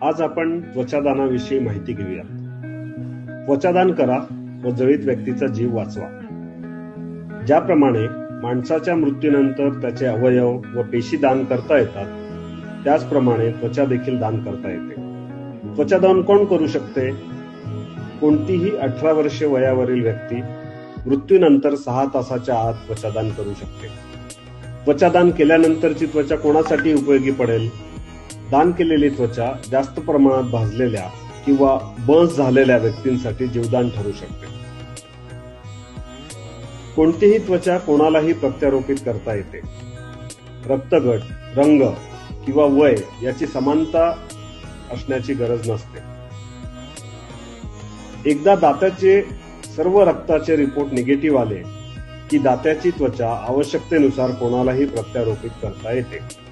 आज आपण त्वचादानाविषयी माहिती घेऊया। त्वचादान करा व जळीत व्यक्तीचा जीव वाचवा। ज्याप्रमाणे माणसाच्या मृत्यूनंतर त्याचे अवयव व पेशी दान करता येतात, त्याचप्रमाणे त्वचा देखील दान करता येते। त्वचादान कोण करू शकते? कोणतीही 18 वर्षे वयावरील व्यक्ती मृत्यूनंतर 6 तासाच्या आत त्वचादान करू शकते। त्वचादान केल्यानंतरची त्वचा कोणासाठी उपयोगी पडेल? दान केलेली त्वचा जास्त प्रमाणात भाजलेल्या किंवा बर्न्स झालेल्या व्यक्तींसाठी जीवदान ठरू शकते। कोणतीही त्वचा कोणालाही प्रत्यारोपित करता येते। रक्तगट, रंग किंवा वय याची समानता असण्याची गरज नसते। एकदा दात्याचे सर्व रक्ताचे रिपोर्ट निगेटिव्ह आले की दात्याची त्वचा आवश्यकतेनुसार कोणालाही प्रत्यारोपित करता येते।